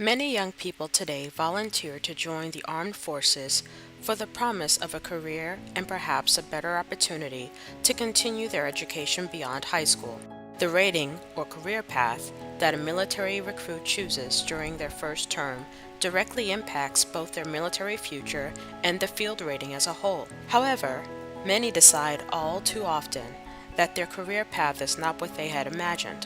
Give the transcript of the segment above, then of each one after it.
Many young people today volunteer to join the armed forces for the promise of a career and perhaps a better opportunity to continue their education beyond high school. The rating or career path that a military recruit chooses during their first term directly impacts both their military future and the field rating as a whole. However, many decide all too often that their career path is not what they had imagined.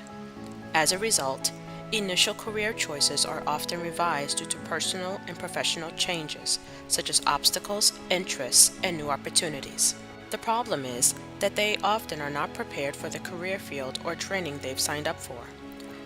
As a result, initial career choices are often revised due to personal and professional changes, such as obstacles, interests, and new opportunities. The problem is that they often are not prepared for the career field or training they've signed up for,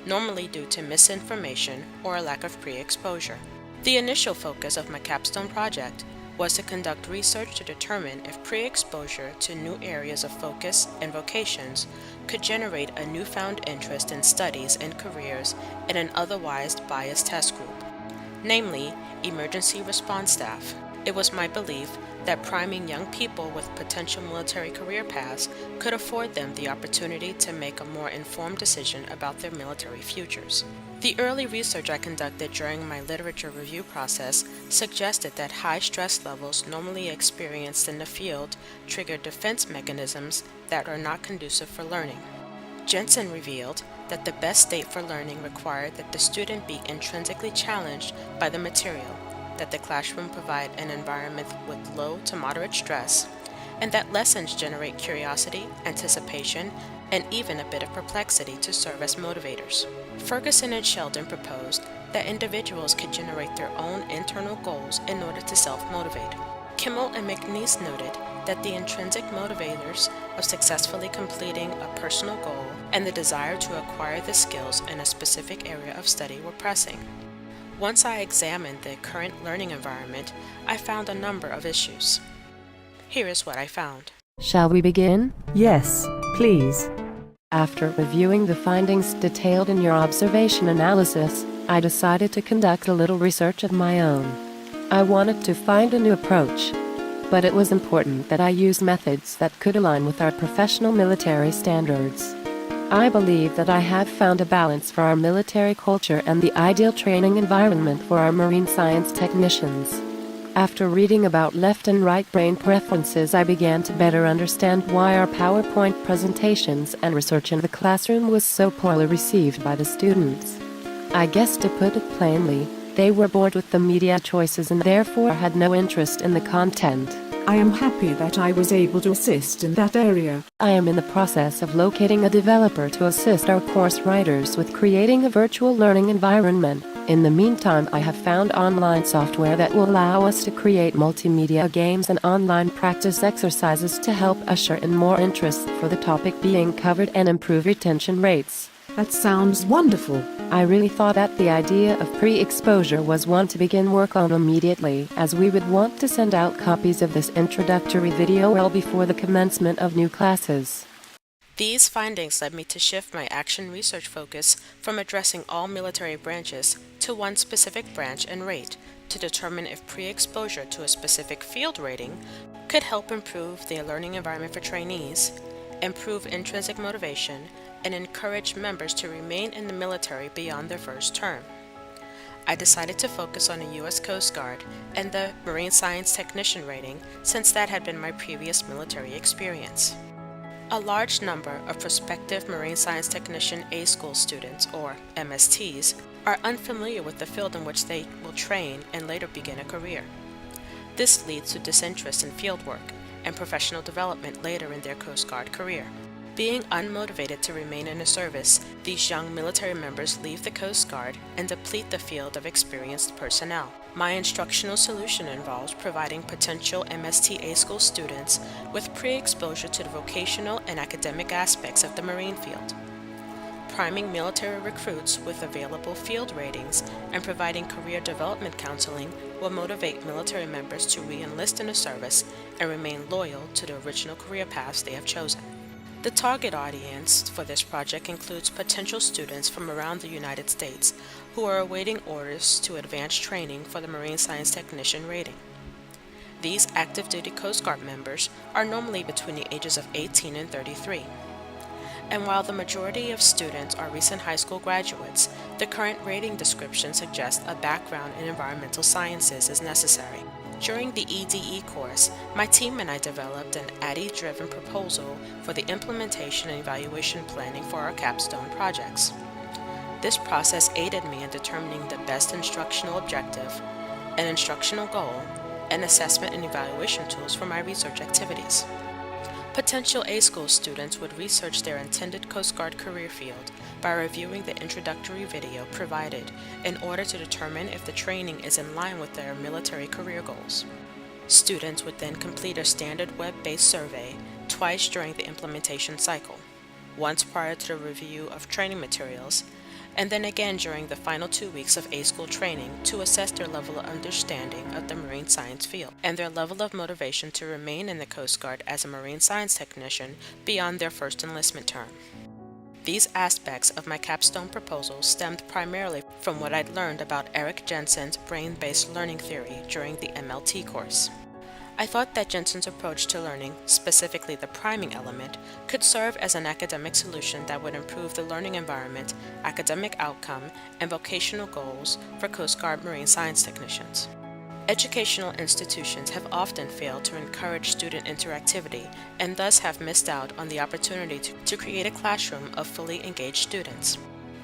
normally due to misinformation or a lack of pre-exposure. The initial focus of my Capstone project was to conduct research to determine if pre-exposure to new areas of focus and vocations could generate a newfound interest in studies and careers in an otherwise biased test group, namely emergency response staff. It was my belief that priming young people with potential military career paths could afford them the opportunity to make a more informed decision about their military futures. The early research I conducted during my literature review process suggested that high stress levels normally experienced in the field trigger defense mechanisms that are not conducive for learning. Jensen revealed that the best state for learning required that the student be intrinsically challenged by the material, that the classroom provide an environment with low to moderate stress, and that lessons generate curiosity, anticipation, and even a bit of perplexity to serve as motivators. Ferguson and Sheldon proposed that individuals could generate their own internal goals in order to self-motivate. Kimmel and McNeese noted that the intrinsic motivators of successfully completing a personal goal and the desire to acquire the skills in a specific area of study were pressing. Once I examined the current learning environment, I found a number of issues. Here is what I found. Shall we begin? Yes, please. After reviewing the findings detailed in your observation analysis, I decided to conduct a little research of my own. I wanted to find a new approach, but it was important that I use methods that could align with our professional military standards. I believe that I have found a balance for our military culture and the ideal training environment for our marine science technicians. After reading about left and right brain preferences, I began to better understand why our PowerPoint presentations and research in the classroom was so poorly received by the students. I guess, to put it plainly, they were bored with the media choices and therefore had no interest in the content. I am happy that I was able to assist in that area. I am in the process of locating a developer to assist our course writers with creating a virtual learning environment. In the meantime, I have found online software that will allow us to create multimedia games and online practice exercises to help usher in more interest for the topic being covered and improve retention rates. That sounds wonderful. I really thought that the idea of pre-exposure was one to begin work on immediately, as we would want to send out copies of this introductory video well before the commencement of new classes. These findings led me to shift my action research focus from addressing all military branches to one specific branch and rate to determine if pre-exposure to a specific field rating could help improve the learning environment for trainees, improve intrinsic motivation, and encourage members to remain in the military beyond their first term. I decided to focus on the U.S. Coast Guard and the Marine Science Technician rating since that had been my previous military experience. A large number of prospective Marine Science Technician A-School students, or MSTs, are unfamiliar with the field in which they will train and later begin a career. This leads to disinterest in fieldwork and professional development later in their Coast Guard career. Being unmotivated to remain in the service, these young military members leave the Coast Guard and deplete the field of experienced personnel. My instructional solution involves providing potential MST A-School students with pre-exposure to the vocational and academic aspects of the Marine field. Priming military recruits with available field ratings and providing career development counseling will motivate military members to re-enlist in the service and remain loyal to the original career paths they have chosen. The target audience for this project includes potential students from around the United States who are awaiting orders to advance training for the Marine Science Technician rating. These active duty Coast Guard members are normally between the ages of 18 and 33. And while the majority of students are recent high school graduates, the current rating description suggests a background in environmental sciences is necessary. During the EDE course, my team and I developed an ADDIE-driven proposal for the implementation and evaluation planning for our Capstone projects. This process aided me in determining the best instructional objective, an instructional goal, and assessment and evaluation tools for my research activities. Potential A-School students would research their intended Coast Guard career field by reviewing the introductory video provided in order to determine if the training is in line with their military career goals. Students would then complete a standard web-based survey twice during the implementation cycle, once prior to the review of training materials, and then again during the final 2 weeks of A-School training to assess their level of understanding of the marine science field and their level of motivation to remain in the Coast Guard as a marine science technician beyond their first enlistment term. These aspects of my capstone proposal stemmed primarily from what I'd learned about Eric Jensen's brain-based learning theory during the MLT course. I thought that Jensen's approach to learning, specifically the priming element, could serve as an academic solution that would improve the learning environment, academic outcome, and vocational goals for Coast Guard marine science technicians. Educational institutions have often failed to encourage student interactivity and thus have missed out on the opportunity to create a classroom of fully engaged students.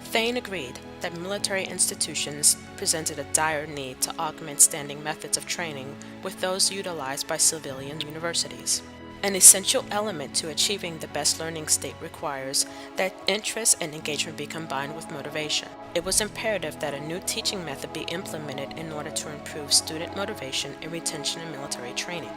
Thane agreed that military institutions presented a dire need to augment standing methods of training with those utilized by civilian universities. An essential element to achieving the best learning state requires that interest and engagement be combined with motivation. It was imperative that a new teaching method be implemented in order to improve student motivation and retention in military training.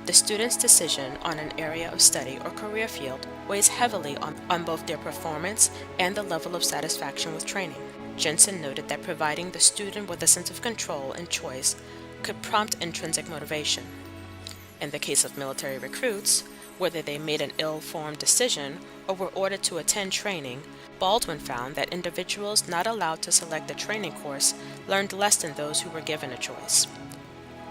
The student's decision on an area of study or career field weighs heavily on both their performance and the level of satisfaction with training. Jensen noted that providing the student with a sense of control and choice could prompt intrinsic motivation. In the case of military recruits, whether they made an ill-formed decision or were ordered to attend training, Baldwin found that individuals not allowed to select a training course learned less than those who were given a choice.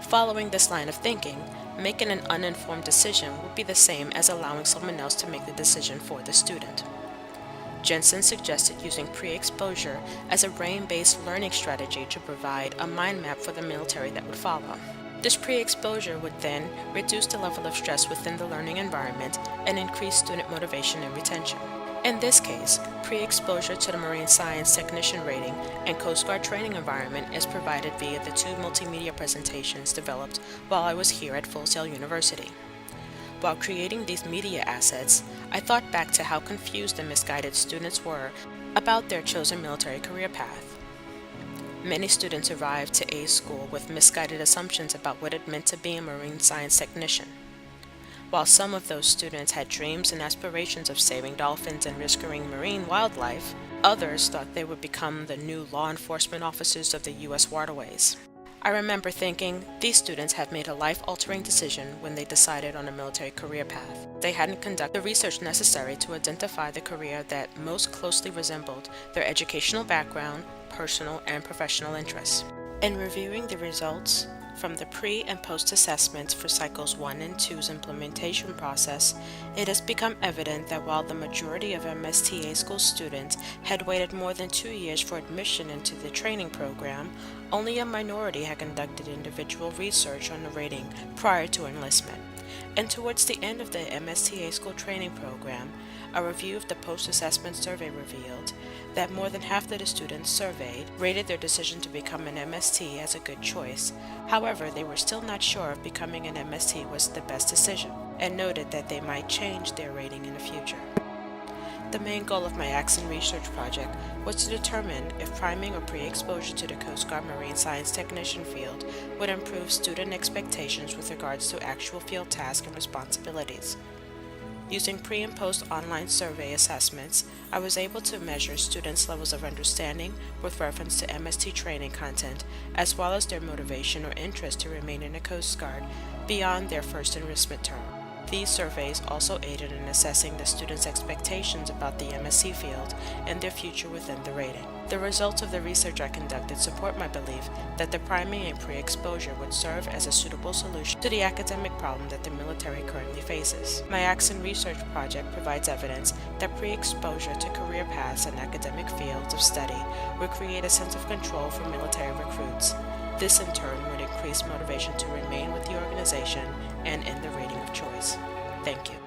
Following this line of thinking, making an uninformed decision would be the same as allowing someone else to make the decision for the student. Jensen suggested using pre-exposure as a brain-based learning strategy to provide a mind map for the military that would follow. This pre-exposure would then reduce the level of stress within the learning environment and increase student motivation and retention. In this case, pre-exposure to the marine science technician rating and Coast Guard training environment is provided via the 2 multimedia presentations developed while I was here at Full Sail University. While creating these media assets, I thought back to how confused and misguided students were about their chosen military career path. Many students arrived to A-School with misguided assumptions about what it meant to be a marine science technician. While some of those students had dreams and aspirations of saving dolphins and rescuing marine wildlife, others thought they would become the new law enforcement officers of the U.S. waterways. I remember thinking, these students have made a life-altering decision when they decided on a military career path. They hadn't conducted the research necessary to identify the career that most closely resembled their educational background, personal and professional interests. In reviewing the results from the pre- and post-assessments for Cycles 1 and 2's implementation process, it has become evident that while the majority of MSTA school students had waited more than 2 years for admission into the training program, only a minority had conducted individual research on the rating prior to enlistment. And towards the end of the MSTA school training program, a review of the post-assessment survey revealed that more than half of the students surveyed rated their decision to become an MST as a good choice. However, they were still not sure if becoming an MST was the best decision, and noted that they might change their rating in the future. The main goal of my Axon research project was to determine if priming or pre-exposure to the Coast Guard Marine Science Technician field would improve student expectations with regards to actual field tasks and responsibilities. Using pre- and post-online survey assessments, I was able to measure students' levels of understanding with reference to MST training content, as well as their motivation or interest to remain in the Coast Guard beyond their first enlistment term. These surveys also aided in assessing the students' expectations about the MSc field and their future within the rating. The results of the research I conducted support my belief that the priming and pre-exposure would serve as a suitable solution to the academic problem that the military currently faces. My Axon research project provides evidence that pre-exposure to career paths and academic fields of study would create a sense of control for military recruits. This in turn would increase motivation to remain with the organization and in the rating of choice. Thank you.